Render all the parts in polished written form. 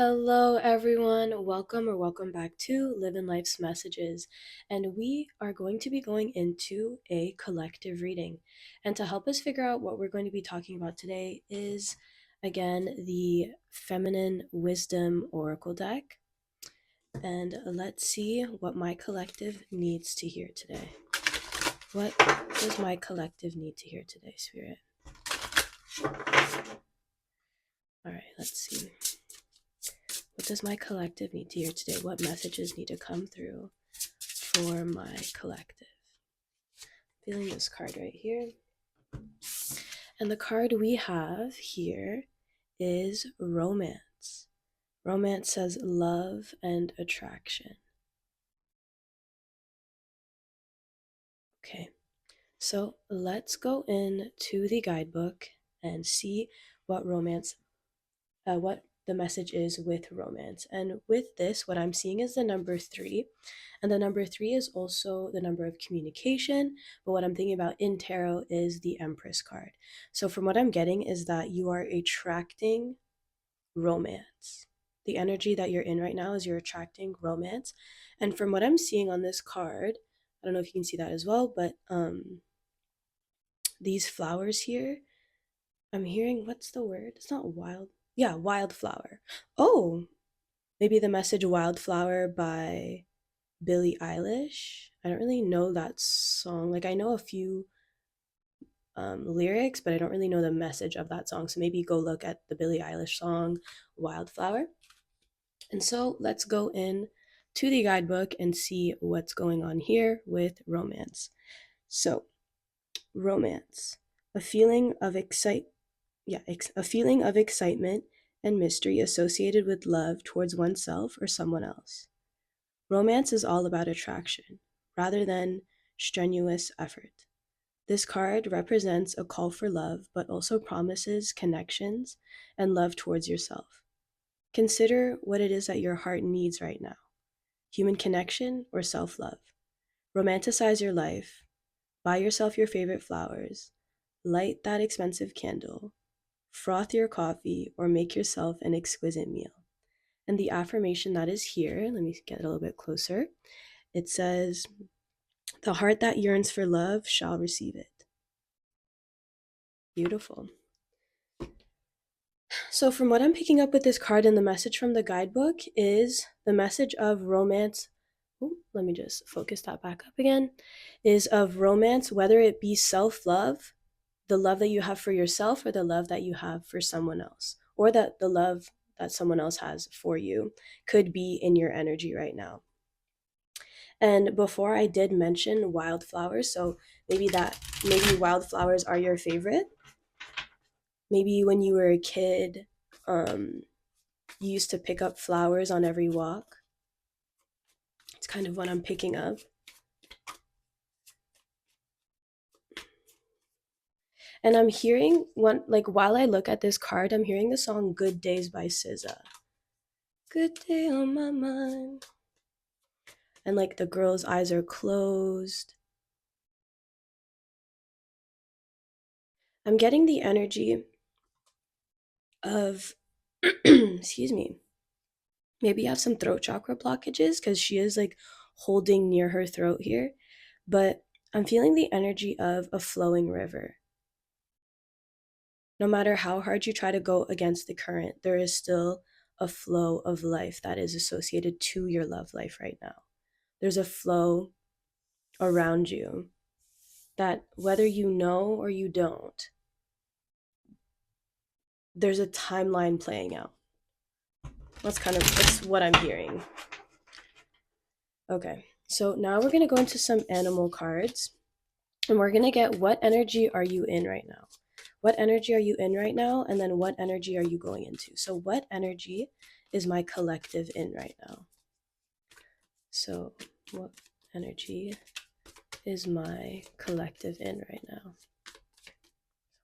Hello, everyone. Welcome back to LivNLife's Messages. And we are going to be going into a collective reading. And to help us figure out what we're going to be talking about today is, again, the Feminine Wisdom Oracle deck. And let's see what my collective needs to hear today. What does my collective need to hear today, Spirit? All right, let's see. What does my collective need to hear today? What messages need to come through for my collective? Feeling this card right here. And the card we have here is romance. Romance says love and attraction. Okay, so let's go into the guidebook and see what what the message is with romance. And with this, what I'm seeing is the number 3. And the number 3 is also the number of communication. But what I'm thinking about in tarot is the Empress card. So from what I'm getting is that you are attracting romance. The energy that you're in right now is you're attracting romance. And from what I'm seeing on this card, I don't know if you can see that as well, but these flowers here, I'm hearing, what's the word? It's not wild. Yeah, wildflower. Oh, maybe the message Wildflower by Billie Eilish. I don't really know that song. Like, I know a few lyrics, but I don't really know the message of that song. So maybe go look at the Billie Eilish song Wildflower. And so let's go in to the guidebook and see what's going on here with romance. So, romance, a feeling of a feeling of excitement and mystery associated with love towards oneself or someone else. Romance is all about attraction, rather than strenuous effort. This card represents a call for love, but also promises connections and love towards yourself. Consider what it is that your heart needs right now: human connection or self love. Romanticize your life, buy yourself your favorite flowers, light that expensive candle, froth your coffee, or make yourself an exquisite meal. And the affirmation that is here, let me get a little bit closer. It says, "The heart that yearns for love shall receive it." Beautiful. So, from what I'm picking up with this card, and the message from the guidebook is the message of romance. Let me just focus that back up again. Is of romance, whether it be self love, the love that you have for yourself, or the love that you have for someone else, or that the love that someone else has for you could be in your energy right now. And before I did mention wildflowers, so maybe wildflowers are your favorite. Maybe when you were a kid, you used to pick up flowers on every walk. It's kind of what I'm picking up. And I'm hearing one, like, while I look at this card, I'm hearing the song Good Days by SZA. Good day on my mind. And like the girl's eyes are closed. I'm getting the energy of, excuse me, maybe you have some throat chakra blockages because she is like holding near her throat here. But I'm feeling the energy of a flowing river. No matter how hard you try to go against the current, there is still a flow of life that is associated to your love life right now. There's a flow around you that, whether you know or you don't, there's a timeline playing out. That's what I'm hearing. Okay, so now we're going to go into some animal cards, and we're going to get, what energy are you in right now? What energy are you in right now? And then what energy are you going into? So what energy is my collective in right now? So what energy is my collective in right now?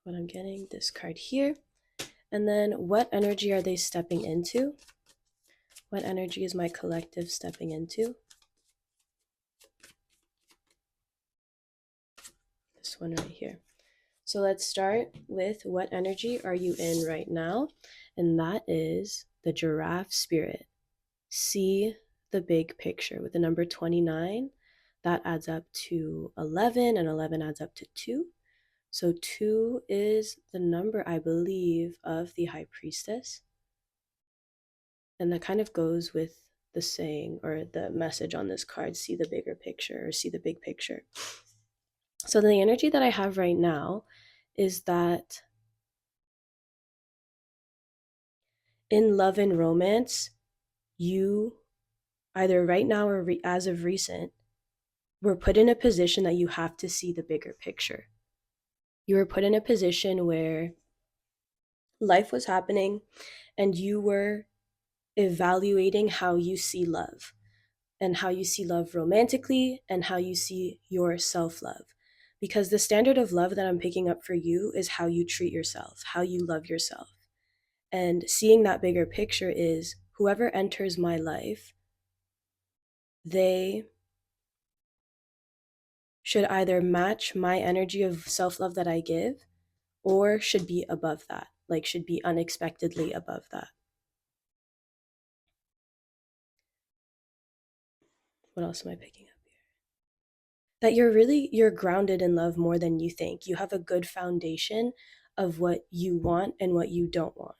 What I'm getting, this card here. And then what energy are they stepping into? What energy is my collective stepping into? This one right here. So let's start with what energy are you in right now? And that is the giraffe spirit. See the big picture with the number 29. That adds up to 11, and 11 adds up to 2. So 2 is the number, I believe, of the high priestess. And that kind of goes with the saying or the message on this card, see the bigger picture or see the big picture. So the energy that I have right now is that in love and romance, you either right now or as of recent were put in a position that you have to see the bigger picture. You were put in a position where life was happening and you were evaluating how you see love and how you see love romantically and how you see your self love. Because the standard of love that I'm picking up for you is how you treat yourself, how you love yourself. And seeing that bigger picture is whoever enters my life, they should either match my energy of self love that I give or should be above that, like should be unexpectedly above that. What else am I picking up here? That you're grounded in love more than you think. You have a good foundation of what you want and what you don't want.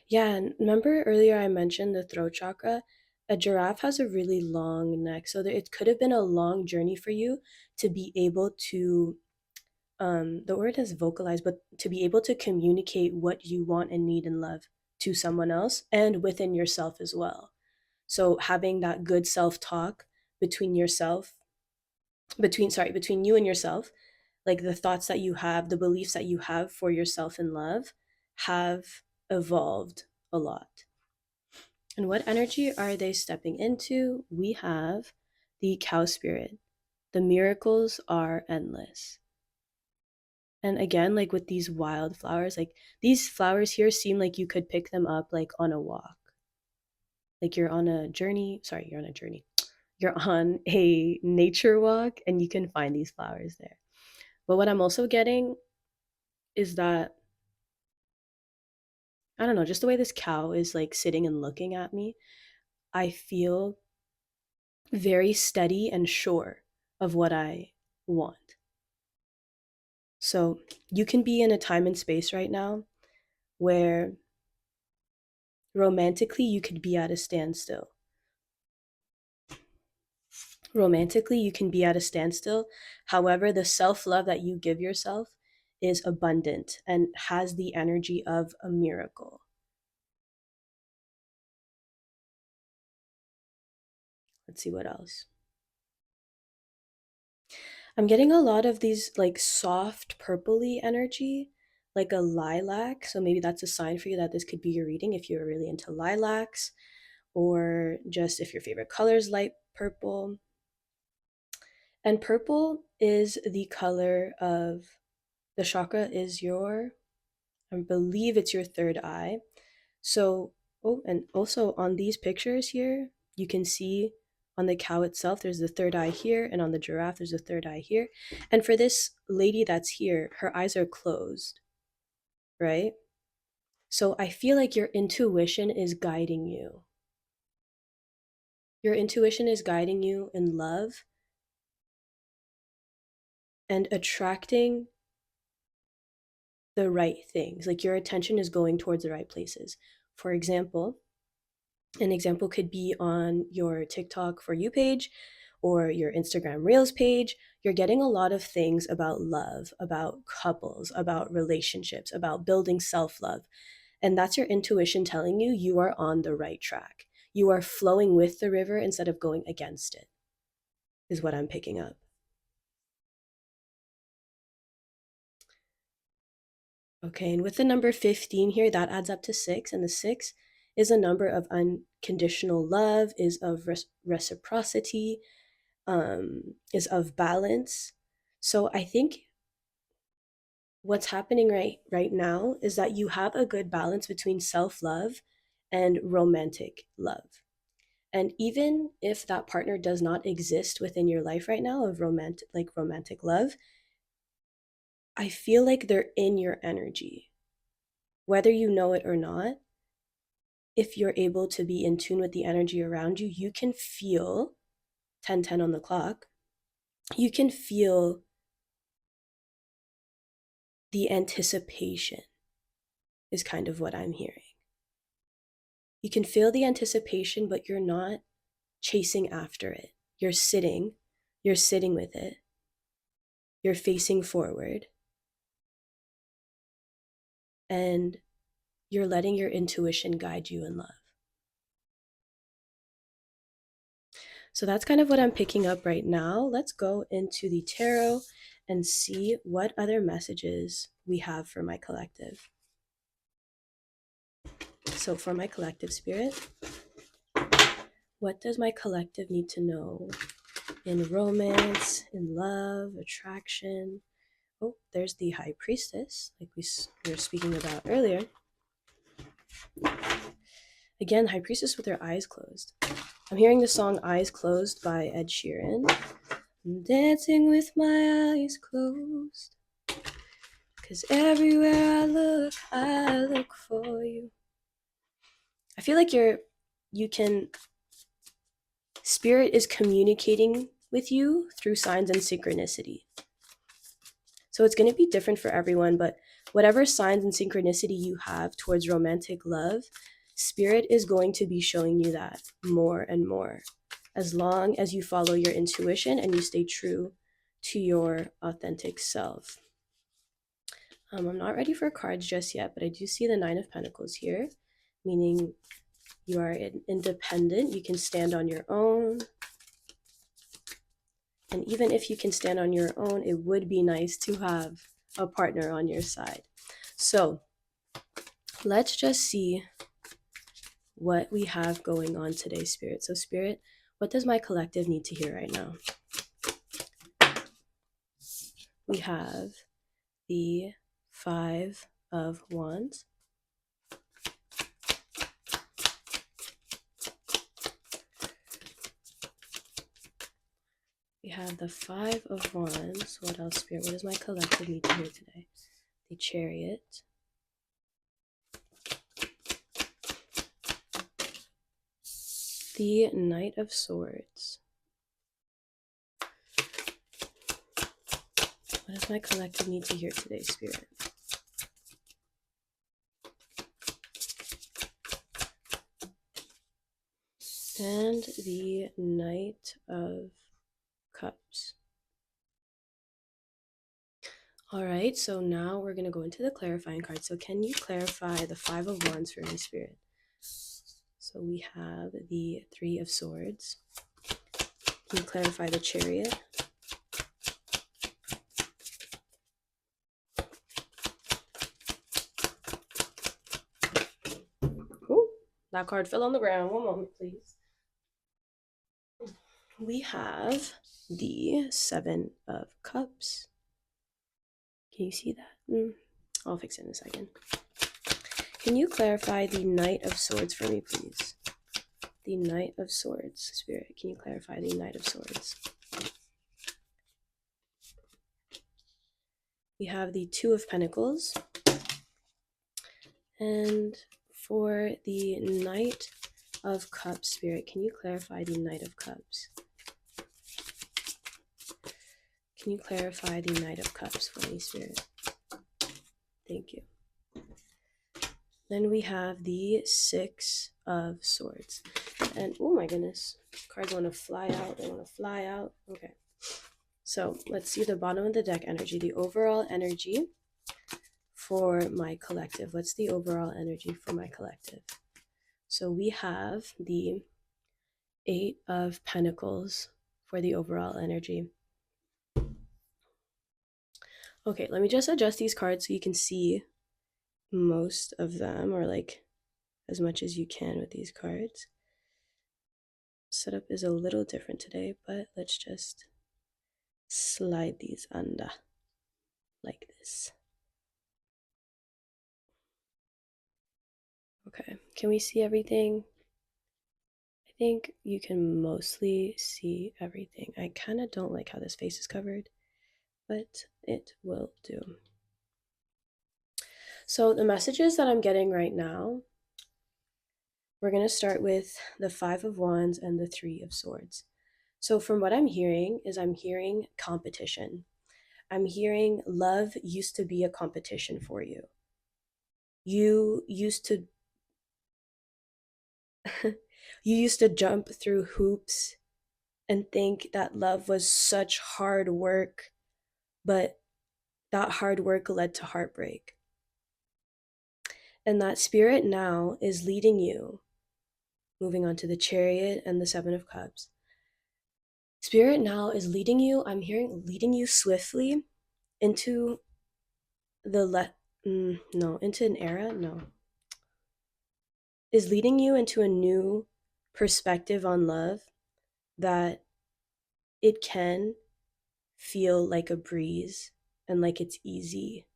Yeah, and remember earlier I mentioned the throat chakra? A giraffe has a really long neck, so it could have been a long journey for you to be able to the word is vocalize, but to be able to communicate what you want and need in love to someone else and within yourself as well. So having that good self-talk between yourself, between you and yourself, like the thoughts that you have, the beliefs that you have for yourself in love have evolved a lot. And what energy are they stepping into? We have the cow spirit. The miracles are endless. And again, like with these wildflowers, like these flowers here seem like you could pick them up like on a walk. Like you're on a journey. Sorry, you're on a journey. You're on a nature walk and you can find these flowers there. But what I'm also getting is that, I don't know, just the way this cow is like sitting and looking at me, I feel very steady and sure of what I want. So you can be in a time and space right now where romantically you could be at a standstill. Romantically, you can be at a standstill. However, the self love that you give yourself is abundant and has the energy of a miracle. Let's see what else. I'm getting a lot of these like soft purpley energy, like a lilac. So maybe that's a sign for you that this could be your reading if you're really into lilacs, or just if your favorite color is light purple. And purple is the color of the chakra, is your, I believe it's your third eye. So, oh, and also on these pictures here, you can see on the cow itself, there's the third eye here, and on the giraffe, there's a third eye here. And for this lady that's here, her eyes are closed, right? So I feel like your intuition is guiding you. Your intuition is guiding you in love and attracting the right things. Like your attention is going towards the right places. For example, an example could be on your TikTok For You page or your Instagram Reels page. You're getting a lot of things about love, about couples, about relationships, about building self love. And that's your intuition telling you you are on the right track. You are flowing with the river instead of going against it, is what I'm picking up. Okay, and with the number 15 here, that adds up to 6, and the 6 is a number of unconditional love, is of reciprocity, is of balance. So I think what's happening right now is that you have a good balance between self-love and romantic love. And even if that partner does not exist within your life right now of romantic love, I feel like they're in your energy. Whether you know it or not, if you're able to be in tune with the energy around you, you can feel 10:10 on the clock. You can feel the anticipation is kind of what I'm hearing. You can feel the anticipation, but you're not chasing after it. You're sitting with it. You're facing forward. And you're letting your intuition guide you in love. So that's kind of what I'm picking up right now. Let's go into the tarot and see what other messages we have for my collective. So for my collective spirit, what does my collective need to know in romance, in love, attraction? Oh, there's the High Priestess, like we were speaking about earlier. Again, High Priestess with her eyes closed. I'm hearing the song Eyes Closed by Ed Sheeran. I'm dancing with my eyes closed, 'cause everywhere I look for you. I feel like Spirit is communicating with you through signs and synchronicity. So it's going to be different for everyone, but whatever signs and synchronicity you have towards romantic love, Spirit is going to be showing you that more and more, as long as you follow your intuition and you stay true to your authentic self. I'm not ready for cards just yet, but I do see the Nine of Pentacles here, meaning you are independent. You can stand on your own. And even if you can stand on your own, it would be nice to have a partner on your side. So let's just see what we have going on today, Spirit. So Spirit, what does my collective need to hear right now? We have the Five of Wands. We have the Five of Wands. What else, Spirit? What does my collective need to hear today? The Chariot. The Knight of Swords. What does my collective need to hear today, Spirit? And the Knight of Cups. All right, so now we're going to go into the clarifying card. So can you clarify the Five of Wands for me, Spirit? So we have the Three of Swords. Can you clarify the Chariot? Ooh, that card fell on the ground. One moment, please. We have the Seven of Cups. Can you see that? I'll fix it in a second. Can you clarify the Knight of Swords for me, please? The Knight of Swords, Spirit. Can you clarify the Knight of Swords? We have the Two of Pentacles. And for the Knight of Cups, Spirit, can you clarify the Knight of Cups? Can you clarify the Knight of Cups for me, Spirit? Thank you. Then we have the Six of Swords. And oh my goodness, cards want to fly out. They want to fly out. Okay. So let's see the bottom of the deck energy, the overall energy for my collective. What's the overall energy for my collective? So we have the Eight of Pentacles for the overall energy. Okay, let me just adjust these cards so you can see most of them, or like as much as you can with these cards. Setup is a little different today, but let's just slide these under like this. Okay, can we see everything? I think you can mostly see everything. I kind of don't like how this face is covered, but it will do. So the messages that I'm getting right now, we're going to start with the Five of Wands and the Three of Swords. So from what I'm hearing is I'm hearing competition. I'm hearing love used to be a competition for you. You used to you used to jump through hoops and think that love was such hard work, but that hard work led to heartbreak. And that spirit now is leading you, moving on to the Chariot and the Seven of Cups. Spirit now is leading you, I'm hearing leading you swiftly into into an era, no. Is leading you into a new perspective on love that it can feel like a breeze and like it's easy.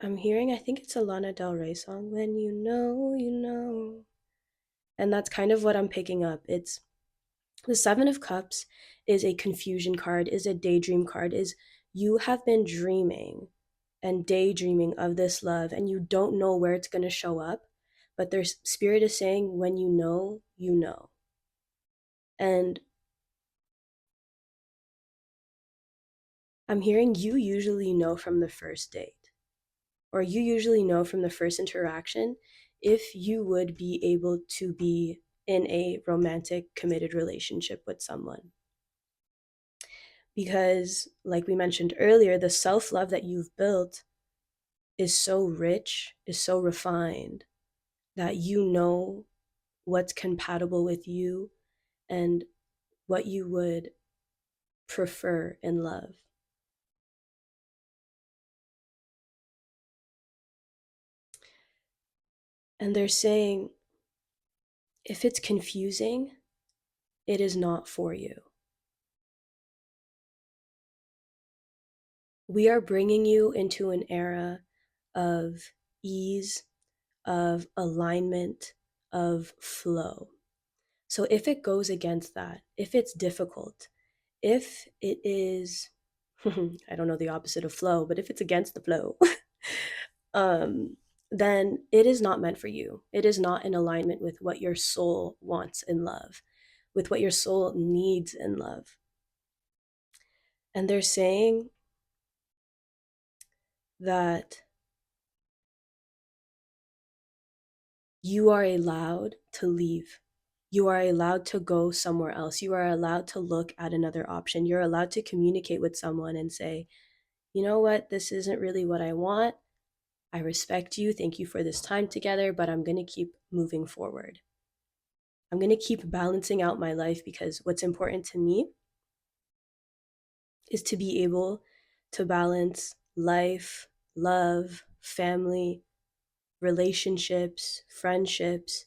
I'm hearing, I think it's a Lana Del Rey song, When You Know, You Know. And that's kind of what I'm picking up. It's the Seven of Cups is a confusion card, is a daydream card, is you have been dreaming and daydreaming of this love and you don't know where it's going to show up, but their spirit is saying, when you know, you know. And I'm hearing you usually know from the first date, or you usually know from the first interaction if you would be able to be in a romantic, committed relationship with someone. Because, like we mentioned earlier, the self love that you've built is so rich, is so refined, that you know what's compatible with you and what you would prefer in love. And they're saying, if it's confusing, it is not for you. We are bringing you into an era of ease, of alignment, of flow. So if it goes against that, if it's difficult, if it is, I don't know the opposite of flow, but if it's against the flow, then it is not meant for you. It is not in alignment with what your soul wants in love, with what your soul needs in love. And they're saying that you are allowed to leave. You are allowed to go somewhere else. You are allowed to look at another option. You're allowed to communicate with someone and say, you know what, this isn't really what I want. I respect you. Thank you for this time together, but I'm going to keep moving forward. I'm going to keep balancing out my life because what's important to me is to be able to balance life, love, family, relationships, friendships.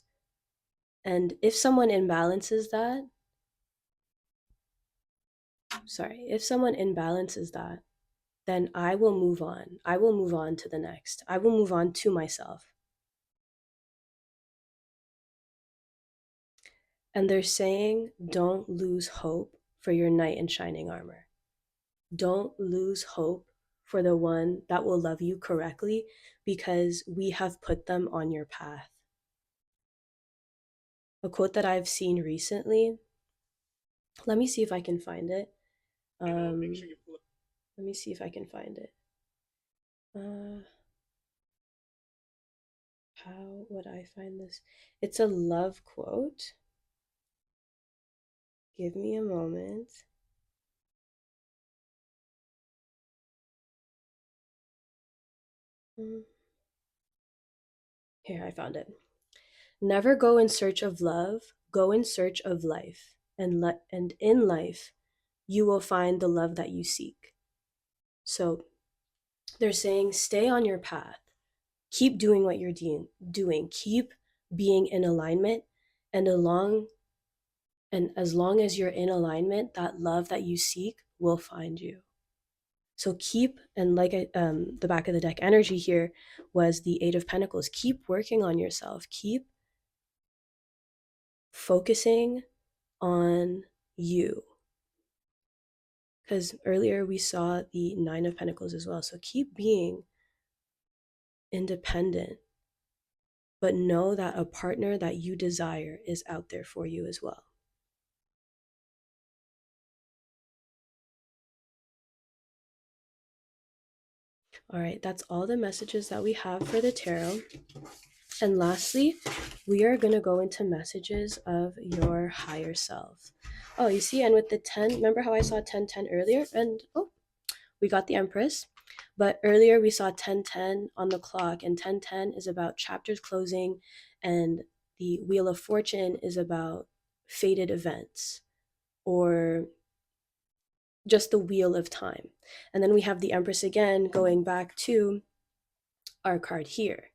And if someone imbalances that, if someone imbalances that, then I will move on. I will move on to the next. I will move on to myself. And they're saying, don't lose hope for your knight in shining armor. Don't lose hope for the one that will love you correctly because we have put them on your path. A quote that I've seen recently, let me see if I can find it. Let me see if I can find it. How would I find this? It's a love quote. Give me a moment. Here, I found it. Never go in search of love, go in search of life. And in life, you will find the love that you seek. So they're saying, stay on your path. Keep doing what you're doing. Keep being in alignment. And as long as you're in alignment, that love that you seek will find you. So keep, and like the back of the deck energy here was the Eight of Pentacles. Keep working on yourself. Keep focusing on you. Because earlier we saw the Nine of Pentacles as well. So keep being independent, but know that a partner that you desire is out there for you as well. All right, that's all the messages that we have for the tarot. And lastly, we are going to go into messages of your higher self. Oh, you see, and with the 10, remember how I saw 1010 earlier? And oh, we got the Empress. But earlier we saw 1010 on the clock, and 1010 is about chapters closing, and the Wheel of Fortune is about fated events or just the wheel of time. And then we have the Empress again going back to our card here.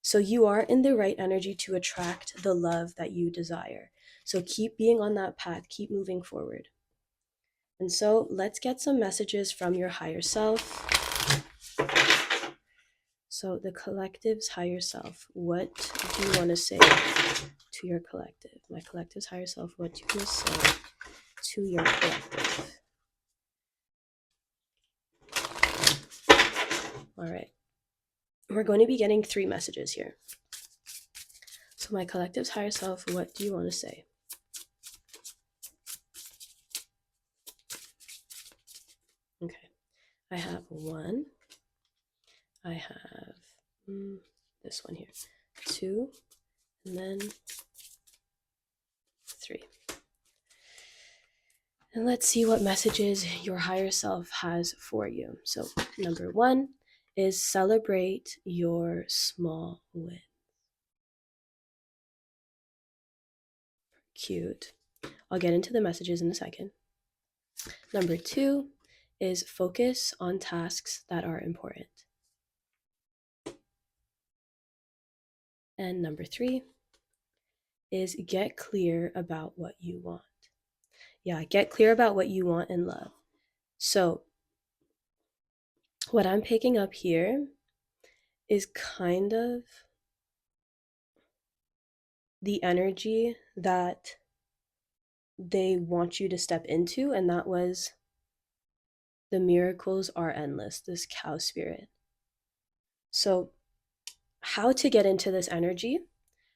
So you are in the right energy to attract the love that you desire. So keep being on that path, keep moving forward. And so let's get some messages from your higher self. So the collective's higher self, what do you want to say to your collective? My collective's higher self, what do you want to say to your collective? All right. We're going to be getting 3 messages here. So my collective's higher self, what do you want to say? Okay. I have 1. I have this one here. 2. And then 3. And let's see what messages your higher self has for you. So number 1 is celebrate your small wins. Cute. I'll get into the messages in a second. Number 2 is focus on tasks that are important. And number 3 is get clear about what you want. Yeah, get clear about what you want in love. So what I'm picking up here is kind of the energy that they want you to step into, and that was the miracles are endless, this cow spirit. So how to get into this energy,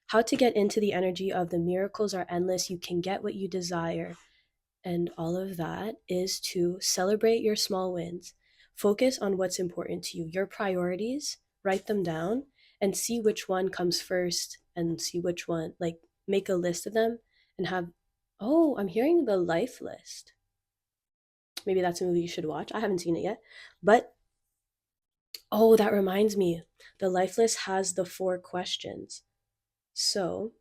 how to get into the energy of the miracles are endless, you can get what you desire, and all of that is to celebrate your small wins. Focus on what's important to you, your priorities, write them down, and see which one comes first, and see which one, like make a list of them and have, oh, I'm hearing the life list. Maybe that's a movie you should watch. I haven't seen it yet. But, oh, that reminds me. The life list has the 4 questions. So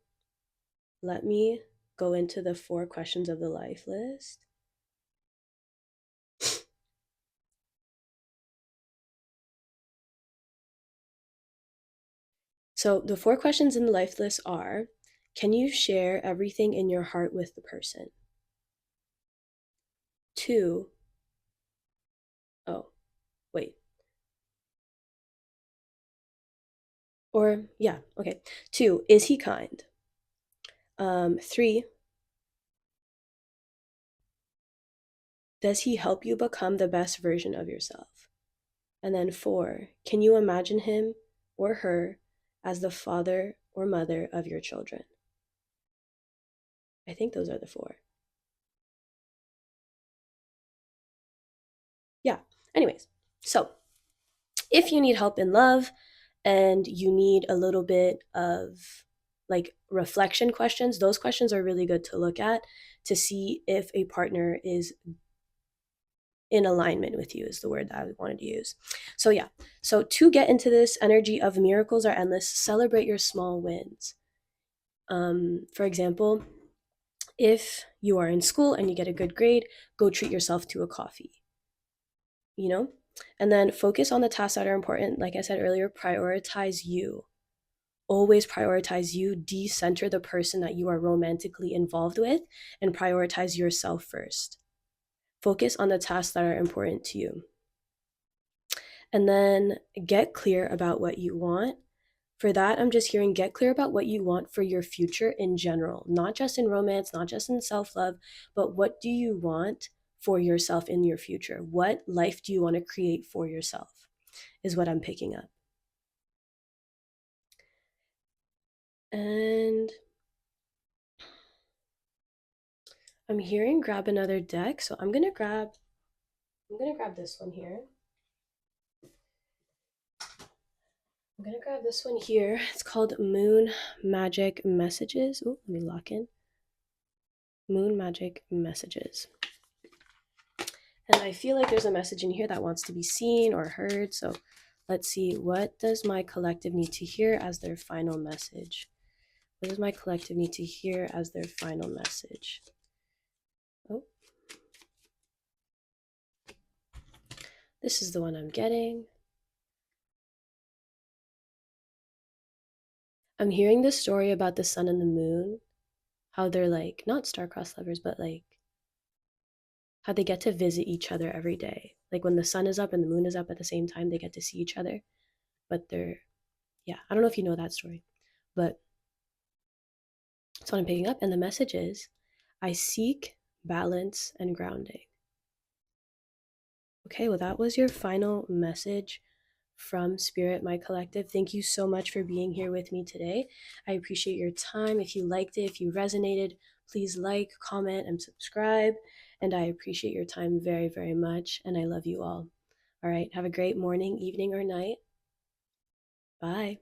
let me go into the 4 questions of the life list. So the 4 questions in the life list are, can you share everything in your heart with the person? 2, oh, wait. Or, yeah, okay. 2, is he kind? 3, does he help you become the best version of yourself? And then 4, can you imagine him or her as the father or mother of your children? I think those are the 4. Yeah, anyways, so if you need help in love and you need a little bit of like reflection questions, those questions are really good to look at to see if a partner is in alignment with you, is the word that I wanted to use. So yeah, so to get into this energy of miracles are endless, celebrate your small wins. For example, if you are in school and you get a good grade, go treat yourself to a coffee, you know? And then focus on the tasks that are important. Like I said earlier, prioritize you. Always prioritize you. Decenter the person that you are romantically involved with and prioritize yourself first. Focus on the tasks that are important to you. And then get clear about what you want. For that, I'm just hearing get clear about what you want for your future in general, not just in romance, not just in self love, but what do you want for yourself in your future? What life do you want to create for yourself? Is what I'm picking up. And I'm hearing grab another deck, so I'm gonna grab this one here. I'm gonna grab this one here. It's called Moon Magic Messages. Oh, let me lock in. Moon Magic Messages. And I feel like there's a message in here that wants to be seen or heard. So let's see, what does my collective need to hear as their final message? What does my collective need to hear as their final message? Oh, this is the one I'm getting. I'm hearing this story about the sun and the moon, how they're like, not star-crossed lovers, but like how they get to visit each other every day. Like when the sun is up and the moon is up at the same time, they get to see each other. But they're, yeah, I don't know if you know that story, but that's what I'm picking up. And the message is, I seek balance and grounding. Okay, well, that was your final message from Spirit, my collective. Thank you so much for being here with me today. I appreciate your time. If you liked it, if you resonated, please like, comment, and subscribe. And I appreciate your time very, very much. And I love you all. All right, have a great morning, evening, or night. Bye.